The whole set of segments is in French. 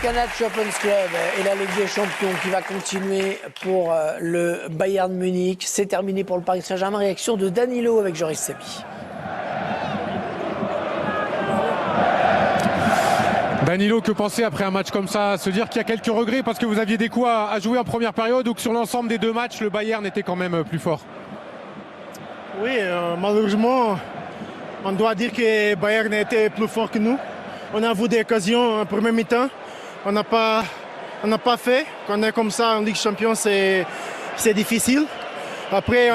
Canal Champions Club et la Ligue des Champions qui va continuer pour le Bayern Munich. C'est terminé pour le Paris Saint-Germain. Réaction de Danilo avec Joris Sabi. Danilo, que penser après un match comme ça? Se dire qu'il y a quelques regrets parce que vous aviez des coups à jouer en première période ou que sur l'ensemble des deux matchs, le Bayern était quand même plus fort? Oui, malheureusement, on doit dire que Bayern était plus fort que nous. On a vu des occasions en premier mi-temps. On n'a pas fait. Quand on est comme ça en Ligue des Champions, c'est difficile. Après,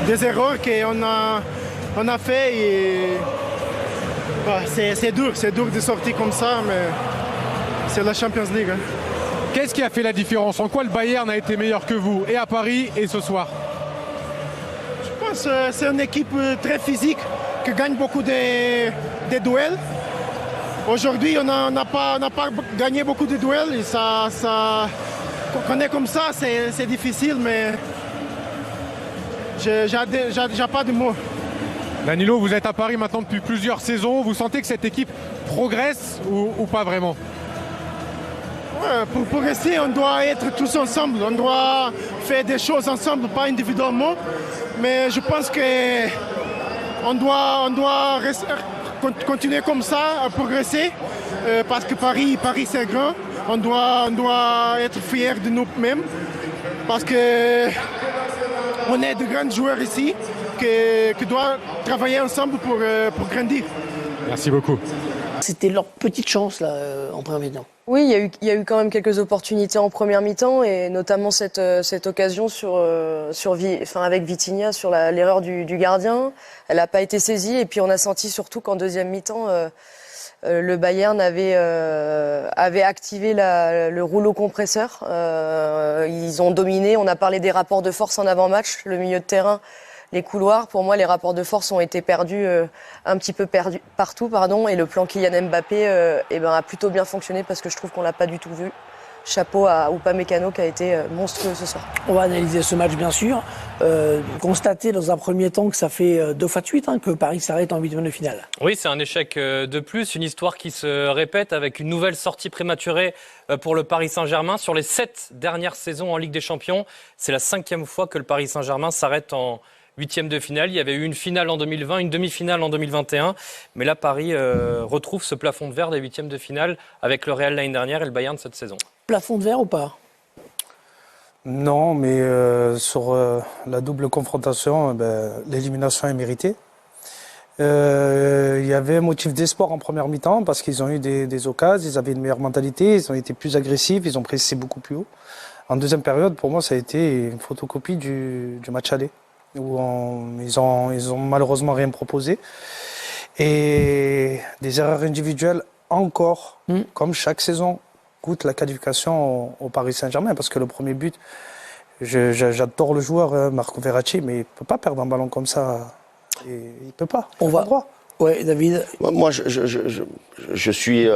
des erreurs qu'on a fait. Et, c'est dur de sortir comme ça, mais c'est la Champions League. Hein. Qu'est-ce qui a fait la différence? En quoi le Bayern a été meilleur que vous, et à Paris et ce soir? Je pense que c'est une équipe très physique qui gagne beaucoup de duels. Aujourd'hui, on n'a pas gagné beaucoup de duels. Et quand on est comme ça, c'est difficile, mais j'ai pas de mots. Danilo, vous êtes à Paris maintenant depuis plusieurs saisons. Vous sentez que cette équipe progresse ou pas vraiment? Ouais, pour progresser, on doit être tous ensemble. On doit faire des choses ensemble, pas individuellement. Mais je pense qu'on doit continuer comme ça, à progresser. Parce que Paris c'est grand. On doit être fiers de nous-mêmes. Parce qu'on est de grands joueurs ici. Qui doivent travailler ensemble pour grandir. Merci beaucoup. C'était leur petite chance là, en première mi-temps. Oui, il y a eu quand même quelques opportunités en première mi-temps et notamment cette occasion avec Vitinha sur l'erreur du gardien. Elle n'a pas été saisie et puis on a senti surtout qu'en deuxième mi-temps, le Bayern avait activé le rouleau compresseur. Ils ont dominé. On a parlé des rapports de force en avant-match, le milieu de terrain. Les couloirs, pour moi, les rapports de force ont été perdus, un petit peu perdus partout, et le plan Kylian Mbappé a plutôt bien fonctionné parce que je trouve qu'on l'a pas du tout vu. Chapeau à Upamecano qui a été monstrueux ce soir. On va analyser ce match bien sûr. Constater dans un premier temps que ça fait 2 fois de suite que Paris s'arrête en huitième de finale. Oui, c'est un échec de plus, une histoire qui se répète avec une nouvelle sortie prématurée pour le Paris Saint-Germain. Sur les 7 dernières saisons en Ligue des Champions, c'est la 5e fois que le Paris Saint-Germain s'arrête en huitième de finale. Il y avait eu une finale en 2020, une demi-finale en 2021. Mais là, Paris retrouve ce plafond de verre des huitièmes de finale avec le Real l'année dernière et le Bayern cette saison. Plafond de verre ou pas? Non, mais sur la double confrontation, l'élimination est méritée. Il y avait un motif d'espoir en première mi-temps parce qu'ils ont eu des occasions, ils avaient une meilleure mentalité, ils ont été plus agressifs, ils ont pressé beaucoup plus haut. En deuxième période, pour moi, ça a été une photocopie du match aller, où ils ont malheureusement rien proposé. Et des erreurs individuelles encore, comme chaque saison, coûtent la qualification au Paris Saint-Germain. Parce que le premier but, j'adore le joueur, Marco Verratti, mais il ne peut pas perdre un ballon comme ça. Et il ne peut pas. On va droit. Ouais, David. Moi, je suis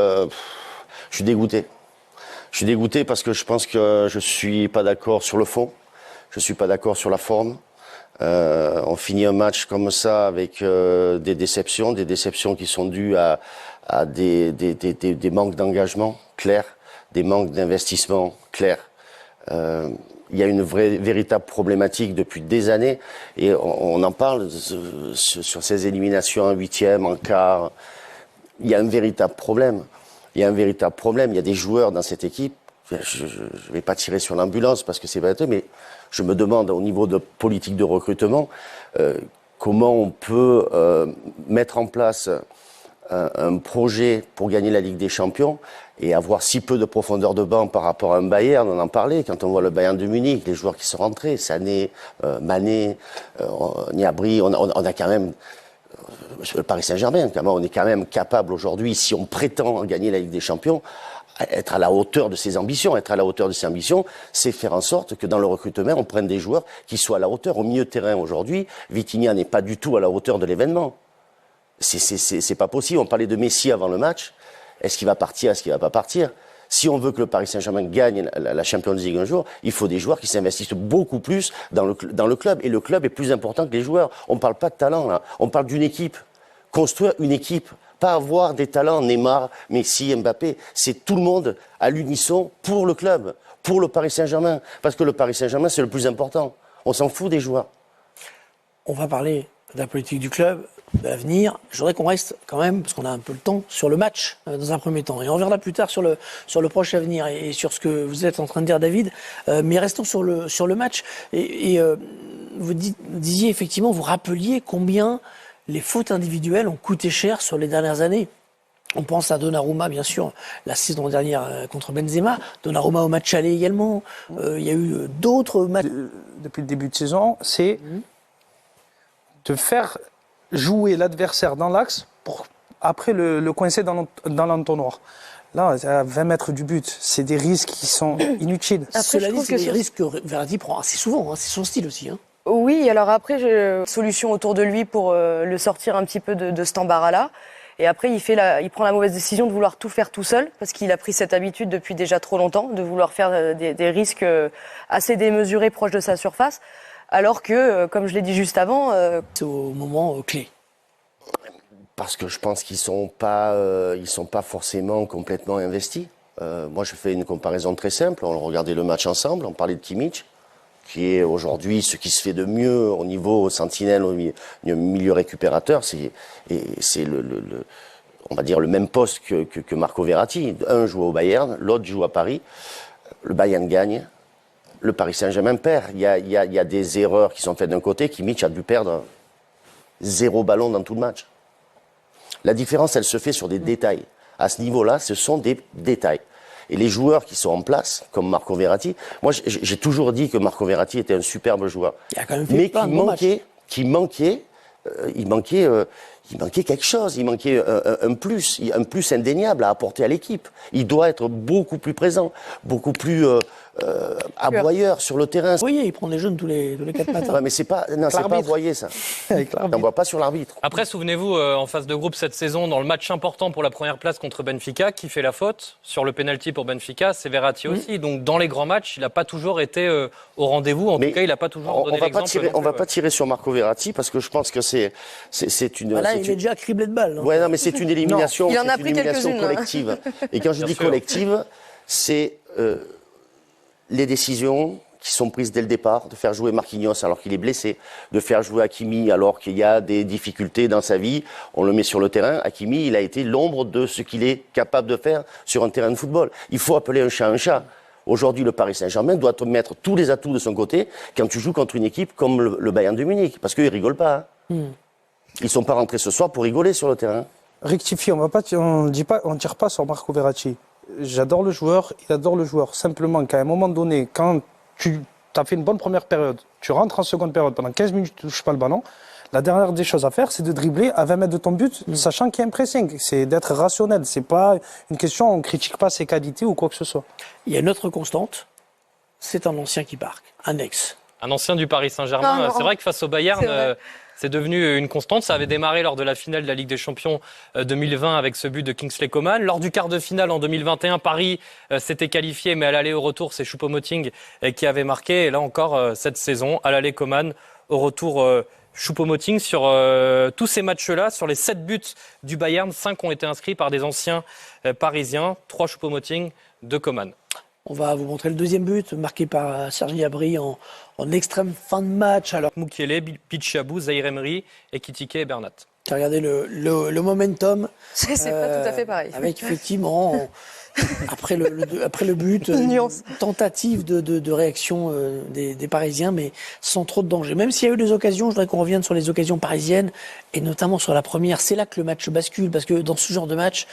dégoûté. Je suis dégoûté parce que je pense que je suis pas d'accord sur le fond. Je suis pas d'accord sur la forme. On finit un match comme ça avec des déceptions qui sont dues à des manques d'engagement clairs, des manques d'investissement clairs. Il y a une véritable problématique depuis des années et on en parle sur ces éliminations en huitième, en quart. Il y a un véritable problème. Il y a des joueurs dans cette équipe. Je ne vais pas tirer sur l'ambulance parce que c'est pas tout, mais je me demande au niveau de politique de recrutement comment on peut mettre en place un projet pour gagner la Ligue des Champions et avoir si peu de profondeur de banc par rapport à un Bayern. On en parlait quand on voit le Bayern de Munich, les joueurs qui sont rentrés, Sané, Mané, Gnabry, on a quand même le Paris Saint-Germain, on est quand même capable aujourd'hui, si on prétend gagner la Ligue des Champions, être à la hauteur de ses ambitions. Être à la hauteur de ses ambitions, c'est faire en sorte que dans le recrutement, on prenne des joueurs qui soient à la hauteur. Au milieu de terrain aujourd'hui, Vitinha n'est pas du tout à la hauteur de l'événement. C'est pas possible. On parlait de Messi avant le match. Est-ce qu'il va partir? Est-ce qu'il va pas partir? Si on veut que le Paris Saint-Germain gagne la Champions League un jour, il faut des joueurs qui s'investissent beaucoup plus dans le club. Et le club est plus important que les joueurs. On parle pas de talent, là. On parle d'une équipe. Construire une équipe pas avoir des talents Neymar, Messi, Mbappé. C'est tout le monde à l'unisson pour le club, pour le Paris Saint-Germain. Parce que le Paris Saint-Germain, c'est le plus important. On s'en fout des joueurs. On va parler de la politique du club, de l'avenir. Je voudrais qu'on reste quand même, parce qu'on a un peu le temps, sur le match dans un premier temps. Et on reviendra plus tard sur le proche avenir et sur ce que vous êtes en train de dire, David. Mais restons sur le match. Vous disiez effectivement, vous rappeliez combien les fautes individuelles ont coûté cher sur les dernières années. On pense à Donnarumma, bien sûr, la saison dernière contre Benzema. Donnarumma au match aller également. Il y a eu d'autres matchs. Depuis le début de saison, c'est de faire jouer l'adversaire dans l'axe pour après le coincer dans l'entonnoir. Là, à 20 mètres du but, c'est des risques qui sont inutiles. Après, cela dit, c'est des risques que Verratti prend assez souvent. C'est son style aussi. Oui, alors après, j'ai une solution autour de lui pour le sortir un petit peu de cet embarras-là. Et après, il prend la mauvaise décision de vouloir tout faire tout seul, parce qu'il a pris cette habitude depuis déjà trop longtemps, de vouloir faire des risques assez démesurés proches de sa surface. Alors que, comme je l'ai dit juste avant... C'est au moment clé. Parce que je pense qu'ils sont pas forcément complètement investis. Moi, je fais une comparaison très simple. On regardait le match ensemble, on parlait de Kimmich, qui est aujourd'hui ce qui se fait de mieux au niveau sentinelle, au milieu récupérateur. C'est on va dire le même poste que Marco Verratti. Un joue au Bayern, l'autre joue à Paris. Le Bayern gagne. Le Paris Saint-Germain perd. Il y a des erreurs qui sont faites d'un côté. Kimmich a dû perdre 0 ballon dans tout le match. La différence, elle se fait sur des détails. À ce niveau-là, ce sont des détails. Et les joueurs qui sont en place, comme Marco Verratti, moi j'ai toujours dit que Marco Verratti était un superbe joueur. Il a quand même fait Il manquait quelque chose, il manquait un plus indéniable à apporter à l'équipe. Il doit être beaucoup plus présent, beaucoup plus aboyeur sur le terrain. Vous voyez, il prend des jeunes tous les 4 matins. Ouais, mais c'est pas aboyer ça. On voit pas sur l'arbitre. Après, souvenez-vous, en phase de groupe cette saison, dans le match important pour la première place contre Benfica, qui fait la faute sur le penalty pour Benfica, c'est Verratti aussi. Donc dans les grands matchs, il n'a pas toujours été au rendez-vous. En tout cas, il n'a pas toujours donné l'exemple. On va pas tirer sur Marco Verratti parce que je pense que c'est une. Voilà, il est déjà criblé de balles. Ouais, non, mais c'est une élimination. Il en a pris quelques-unes, collective. Et quand je dis collective, c'est les décisions qui sont prises dès le départ, de faire jouer Marquinhos alors qu'il est blessé, de faire jouer Hakimi alors qu'il y a des difficultés dans sa vie, on le met sur le terrain. Hakimi, il a été l'ombre de ce qu'il est capable de faire sur un terrain de football. Il faut appeler un chat un chat. Aujourd'hui, le Paris Saint-Germain doit te mettre tous les atouts de son côté quand tu joues contre une équipe comme le Bayern de Munich, parce qu'ils rigolent pas. Ils sont pas rentrés ce soir pour rigoler sur le terrain. Rectifier, on tire pas sur Marco Verratti. J'adore le joueur, il adore le joueur. Simplement qu'à un moment donné, quand tu as fait une bonne première période, tu rentres en seconde période, pendant 15 minutes, tu ne touches pas le ballon, la dernière des choses à faire, c'est de dribbler à 20 mètres de ton but, sachant qu'il y a un pressing. C'est d'être rationnel. C'est pas une question, on ne critique pas ses qualités ou quoi que ce soit. Il y a une autre constante, c'est un ancien qui marque, un ex. Un ancien du Paris Saint-Germain. C'est vrai que face au Bayern, c'est devenu une constante. Ça avait démarré lors de la finale de la Ligue des Champions 2020 avec ce but de Kingsley Coman. Lors du quart de finale en 2021, Paris s'était qualifié, mais à l'aller au retour, c'est Choupo-Moting qui avait marqué. Et là encore, cette saison, à l'aller Coman, au retour Choupo-Moting. Sur tous ces matchs-là, sur les 7 buts du Bayern, 5 ont été inscrits par des anciens parisiens. 3 Choupo-Moting, 2 Coman. On va vous montrer le deuxième but, marqué par Sergi Gnabry en extrême fin de match. Alors, Mukiele, Bichabou, Zaïre Emery, Ekitike et Bernat. regardez le momentum. C'est pas tout à fait pareil. Avec effectivement, après le but, une tentative de réaction des Parisiens, mais sans trop de danger. Même s'il y a eu des occasions, je voudrais qu'on revienne sur les occasions parisiennes, et notamment sur la première. C'est là que le match bascule, parce que dans ce genre de match,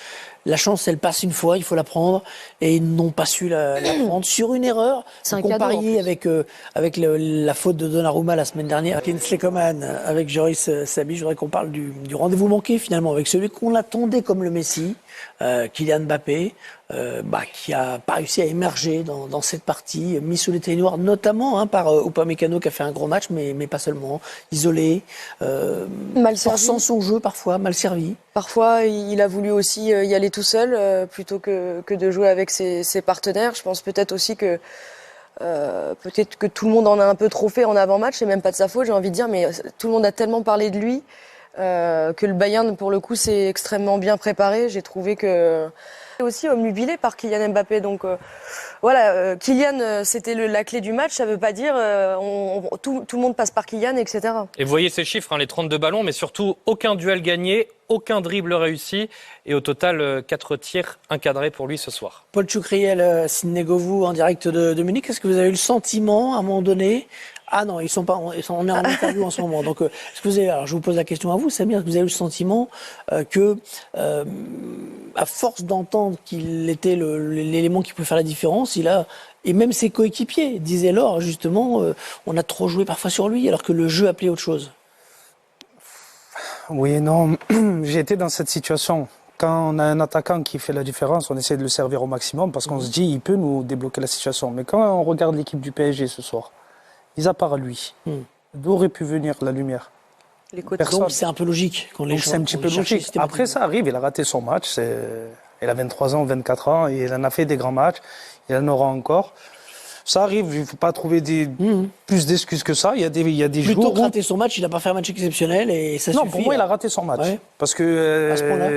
la chance, elle passe une fois, il faut la prendre, et ils n'ont pas su la prendre sur une erreur. C'est un comparé cadeau, avec la faute de Donnarumma la semaine dernière, Kingsley Coman avec Joris Sabi. Je voudrais qu'on parle du rendez-vous manqué finalement, avec celui qu'on attendait comme le Messi, Kylian Mbappé, qui a pas réussi à émerger dans cette partie, mis sous les ténors, notamment par Upamecano qui a fait un gros match, mais pas seulement, isolé, mal servi. Forçant son jeu parfois, mal servi. Parfois, il a voulu aussi y aller tout seul plutôt que de jouer avec ses partenaires. Je pense peut-être aussi que tout le monde en a un peu trop fait en avant-match, c'est même pas de sa faute, j'ai envie de dire, mais tout le monde a tellement parlé de lui que le Bayern, pour le coup, s'est extrêmement bien préparé. J'ai trouvé que aussi omnubilé par Kylian Mbappé. Donc voilà, Kylian, c'était la clé du match. Ça veut pas dire tout le monde passe par Kylian, etc. Et vous voyez ces chiffres, hein, les 32 ballons, mais surtout aucun duel gagné, aucun dribble réussi. Et au total, 4 tirs encadrés pour lui ce soir. Paul Tchoukriel, Sidney Govou en direct de Munich. Est-ce que vous avez eu le sentiment, à un moment donné... Ah non, on est en interview en ce moment. Donc, est-ce que vous avez, alors je vous pose la question à vous, Samir, est-ce que vous avez eu le sentiment que, à force d'entendre qu'il était l'élément qui peut faire la différence, et même ses coéquipiers disaient Laure, justement, on a trop joué parfois sur lui, alors que le jeu appelait autre chose. Oui et non, j'ai été dans cette situation. Quand on a un attaquant qui fait la différence, on essaie de le servir au maximum parce qu'on se dit il peut nous débloquer la situation. Mais quand on regarde l'équipe du PSG ce soir, mis à part lui, d'où aurait pu venir la lumière? Les côtés. Donc c'est un peu logique. C'est un petit peu logique. Après ça arrive, il a raté son match. Il a 23 ans, 24 ans, et il en a fait des grands matchs. Il en aura encore. Ça arrive, il ne faut pas trouver plus d'excuses que ça. Il y a des jours. Plutôt que rater son match, il n'a pas fait un match exceptionnel et ça suffit. Non, pour moi, il a raté son match. Ouais. Parce que. À ce point-là.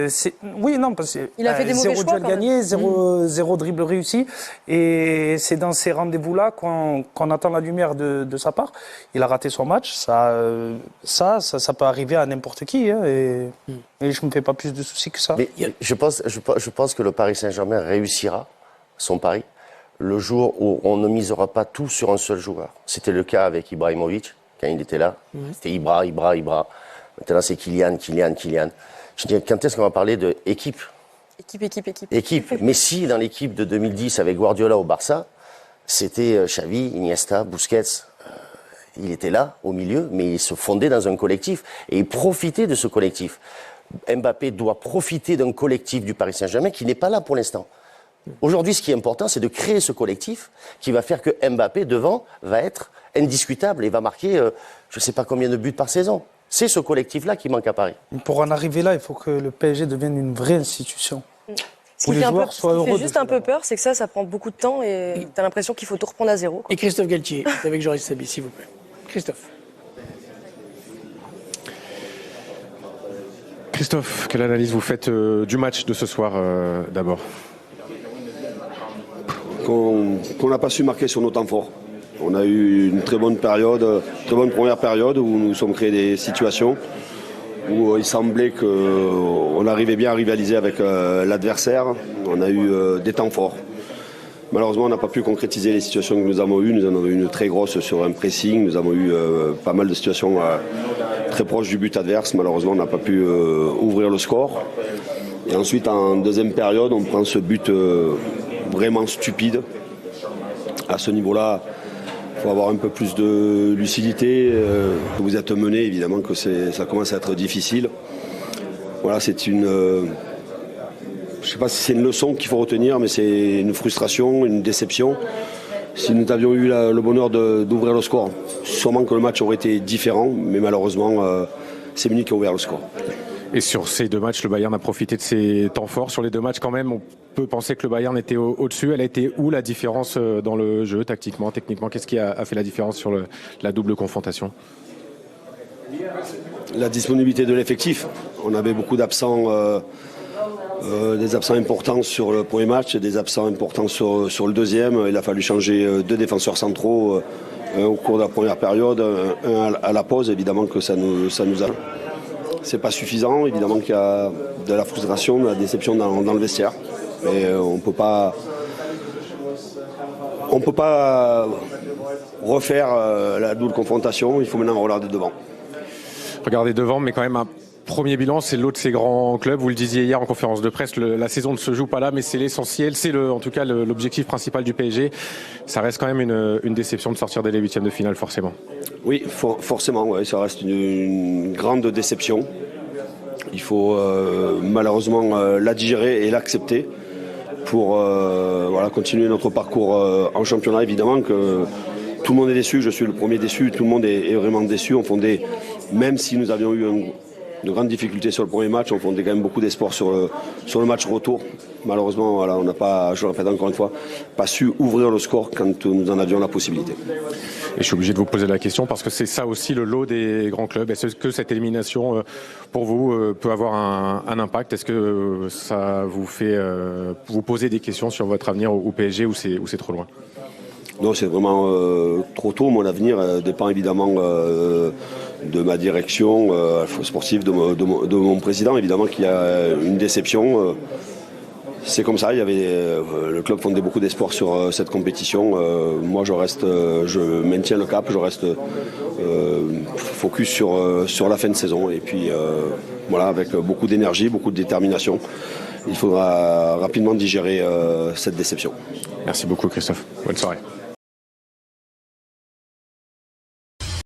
Oui, non, parce que. Il a fait des mauvais choix. 0 duel gagné, zéro dribble réussi. Et c'est dans ces rendez-vous-là qu'on attend la lumière de sa part. Il a raté son match. Ça peut arriver à n'importe qui. Hein, et je ne me fais pas plus de soucis que ça. Mais je pense que le Paris Saint-Germain réussira son pari le jour où on ne misera pas tout sur un seul joueur. C'était le cas avec Ibrahimovic, quand il était là. C'était Ibra. Maintenant, c'est Kylian. Je dis, quand est-ce qu'on va parler d'équipe ? Équipe. Messi, dans l'équipe de 2010 avec Guardiola au Barça, c'était Xavi, Iniesta, Busquets. Il était là, au milieu, mais il se fondait dans un collectif. Et il profitait de ce collectif. Mbappé doit profiter d'un collectif du Paris Saint-Germain qui n'est pas là pour l'instant. Aujourd'hui, ce qui est important, c'est de créer ce collectif qui va faire que Mbappé, devant, va être indiscutable et va marquer je ne sais pas combien de buts par saison. C'est ce collectif-là qui manque à Paris. Pour en arriver là, il faut que le PSG devienne une vraie institution. Ce qui fait juste un peu peur, c'est que ça prend beaucoup de temps et tu as l'impression qu'il faut tout reprendre à zéro. Quoi. Et Christophe Galtier, avec Joris Sabi, s'il vous plaît. Christophe, quelle analyse vous faites du match de ce soir d'abord ? Qu'on n'a pas su marquer sur nos temps forts. On a eu une très bonne première période où nous nous sommes créés des situations où il semblait qu'on arrivait bien à rivaliser avec l'adversaire. On a eu des temps forts. Malheureusement, on n'a pas pu concrétiser les situations que nous avons eues. Nous en avons eu une très grosse sur un pressing. Nous avons eu pas mal de situations très proches du but adverse. Malheureusement, on n'a pas pu ouvrir le score. Et ensuite, en deuxième période, on prend ce but vraiment stupide. À ce niveau-là, il faut avoir un peu plus de lucidité. Vous êtes mené, évidemment que ça commence à être difficile. Voilà, c'est une... je ne sais pas si c'est une leçon qu'il faut retenir, mais c'est une frustration, une déception. Si nous avions eu le bonheur d'ouvrir le score, sûrement que le match aurait été différent, mais malheureusement, c'est Munich qui a ouvert le score. Et sur ces deux matchs, le Bayern a profité de ses temps forts. Sur les deux matchs, quand même, on peut penser que le Bayern était au-dessus. Elle a été où la différence dans le jeu, tactiquement, techniquement ? Qu'est-ce qui a fait la différence sur la double confrontation ? La disponibilité de l'effectif. On avait beaucoup d'absents, des absents importants sur le premier match et des absents importants sur le deuxième. Il a fallu changer 2 défenseurs centraux au cours de la première période, un à la pause. Évidemment que ça nous a... C'est pas suffisant, évidemment qu'il y a de la frustration, de la déception dans le vestiaire. Mais on peut pas refaire la double confrontation, il faut maintenant regarder devant. Regardez devant, mais quand même un premier bilan, c'est l'autre de ces grands clubs. Vous le disiez hier en conférence de presse, la saison ne se joue pas là, mais c'est l'essentiel, c'est en tout cas l'objectif principal du PSG. Ça reste quand même une déception de sortir dès les huitièmes de finale, forcément. Oui, forcément, ouais, ça reste une grande déception. Il faut malheureusement la digérer et l'accepter pour continuer notre parcours en championnat. Évidemment que tout le monde est déçu, je suis le premier déçu, tout le monde est vraiment déçu. Même si nous avions eu difficultés sur le premier match. On fondait quand même beaucoup d'espoir sur le match retour. Malheureusement, voilà, on n'a pas, je le répète encore une fois, pas su ouvrir le score quand nous en avions la possibilité. Et je suis obligé de vous poser la question parce que c'est ça aussi le lot des grands clubs. Est-ce que cette élimination, pour vous, peut avoir un impact? Est-ce que ça vous fait vous poser des questions sur votre avenir au PSG ou c'est trop loin? Non, c'est vraiment trop tôt. Mon avenir dépend évidemment de ma direction sportive, de mon président, évidemment, qui a une déception. C'est comme ça, le club fondait beaucoup d'espoir sur cette compétition. Moi, je maintiens le cap, je reste focus sur la fin de saison. Et puis, voilà, avec beaucoup d'énergie, beaucoup de détermination, il faudra rapidement digérer cette déception. Merci beaucoup, Christophe. Bonne soirée.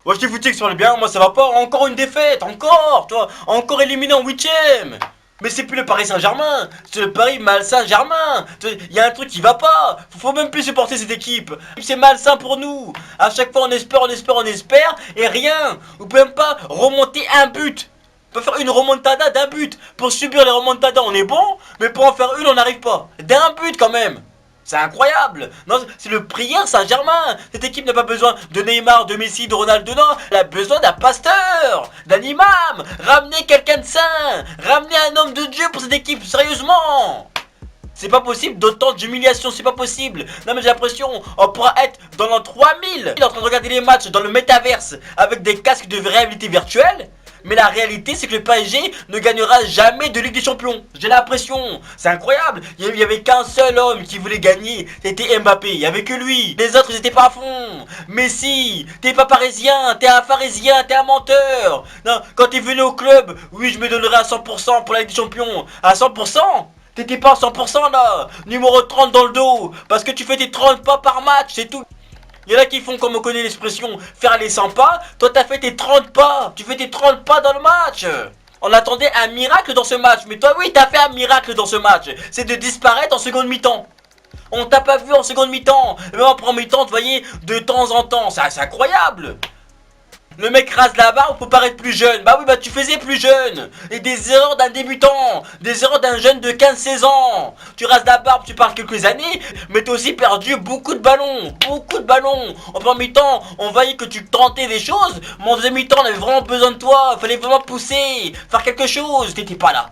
Moi je dis foutu que sur le bien, moi ça va pas, encore une défaite, encore éliminé en 8ème. Mais c'est plus le Paris Saint-Germain, c'est le Paris Saint-Germain. Il y a un truc qui va pas, faut même plus supporter cette équipe. C'est malsain pour nous, à chaque fois on espère, et rien. Vous pouvez même pas remonter un but. On peut faire une remontada d'un but. Pour subir les remontadas on est bon, mais pour en faire une on n'arrive pas. D'un but quand même. C'est incroyable. Non, c'est le Paris Saint-Germain. Cette équipe n'a pas besoin de Neymar, de Messi, de Ronaldo. Non, elle a besoin d'un pasteur, d'un imam. Ramenez quelqu'un de saint. Ramenez un homme de Dieu pour cette équipe, sérieusement. C'est pas possible d'autant d'humiliation, c'est pas possible. Non mais j'ai l'impression, on pourra être dans l'an 3000. Il est en train de regarder les matchs dans le métaverse avec des casques de réalité virtuelle. Mais la réalité, c'est que le PSG ne gagnera jamais de Ligue des Champions. J'ai l'impression. C'est incroyable. Il n'y avait qu'un seul homme qui voulait gagner. C'était Mbappé. Il n'y avait que lui. Les autres, ils étaient pas à fond. Messi, t'es pas parisien. T'es un pharisien. T'es un menteur. Non, quand t'es venu au club, oui, je me donnerai à 100% pour la Ligue des Champions. À 100%. T'étais pas à 100% là. Numéro 30 dans le dos. Parce que tu fais tes 30 pas par match. C'est tout. Il y en a qui font, comme on connaît l'expression, faire les 100 pas. Toi, t'as fait tes 30 pas. Tu fais tes 30 pas dans le match. On attendait un miracle dans ce match. Mais toi, oui, t'as fait un miracle dans ce match. C'est de disparaître en seconde mi-temps. On t'a pas vu en seconde mi-temps. Mais en première mi-temps, tu voyais de temps en temps. C'est incroyable. Le mec rase la barbe pour paraître plus jeune. Bah oui, bah tu faisais plus jeune. Et des erreurs d'un débutant. Des erreurs d'un jeune de 15-16 ans. Tu rases la barbe, tu parles quelques années. Mais t'as aussi perdu beaucoup de ballons. Beaucoup de ballons. En premier mi-temps, on voyait que tu tentais des choses. Mais en deuxième mi-temps, on avait vraiment besoin de toi. Il fallait vraiment pousser. Faire quelque chose. T'étais pas là.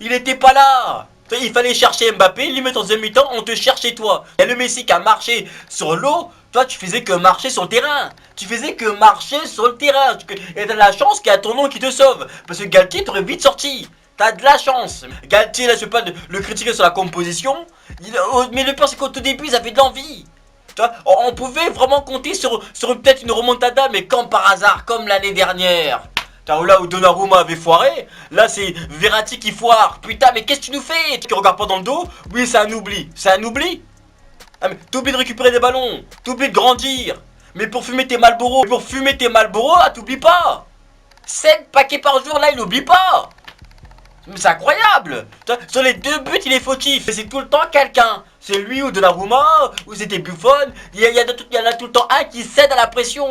Il était pas là. Il fallait chercher Mbappé, lui mettre en deuxième mi-temps, on te cherchait toi. Il y a le Messi qui a marché sur l'eau, toi tu faisais que marcher sur le terrain. Tu faisais que marcher sur le terrain. Et t'as de la chance qu'il y a ton nom qui te sauve. Parce que Galtier t'aurait vite sorti. T'as de la chance. Galtier, là je vais pas le critiquer sur la composition. Mais le pire c'est qu'au tout début, ils avaient de l'envie. On pouvait vraiment compter sur peut-être une remontada, mais comme par hasard, comme l'année dernière. Là où Donnarumma avait foiré, là c'est Verratti qui foire. Putain, mais qu'est-ce que tu nous fais? Tu regardes pas dans le dos? Oui, c'est un oubli. C'est un oubli? Ah, mais t'oublies de récupérer des ballons. T'oublies de grandir. Mais pour fumer tes Marlboro, ah, t'oublies pas. 7 paquets par jour, là, il n'oublie pas. Mais c'est incroyable. Sur les 2 buts, il est fautif. Et c'est tout le temps quelqu'un. C'est lui ou Donnarumma, ou c'était Buffon. Il y en a tout le temps un qui cède à la pression.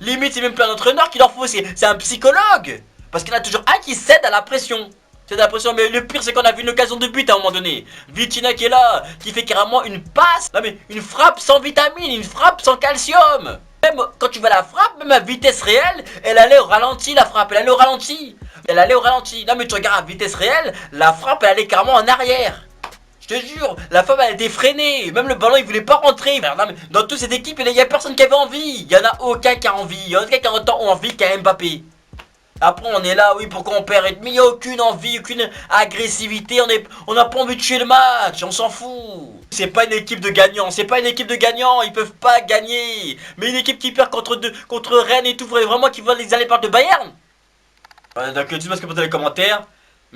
Limite, c'est même plus un entraîneur qu'il leur faut, c'est un psychologue. Parce qu'il y en a toujours un qui cède à la pression. C'est la pression, mais le pire c'est qu'on a vu une occasion de but à un moment donné. Vitinha qui est là, qui fait carrément une passe. Non mais une frappe sans vitamine, une frappe sans calcium. Même quand tu vas la frappe, même à vitesse réelle, elle allait au ralenti la frappe, elle allait au ralenti. Non mais tu regardes à vitesse réelle, la frappe elle allait carrément en arrière. Je te jure, la femme elle était freinée. Même le ballon il voulait pas rentrer. Non, mais dans toute cette équipe, il y a personne qui avait envie. Il y en a aucun qui a envie. Il y en a aucun qui a autant envie qu'à Mbappé. Après on est là, oui, pourquoi on perd? Mais il n'y a aucune envie, aucune agressivité. On n'a pas envie de tuer le match. On s'en fout. C'est pas une équipe de gagnants. Ils peuvent pas gagner. Mais une équipe qui perd contre Rennes et tout, faudrait vraiment qu'ils veulent les aller par de Bayern. Donc dis-moi ce que vous dans les commentaires.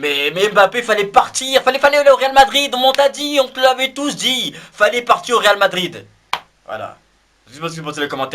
Mais Mbappé, fallait partir, fallait aller au Real Madrid, on t'a dit, on te l'avait tous dit, fallait partir au Real Madrid. Voilà. Je sais pas ce que vous pensez dans les commentaires.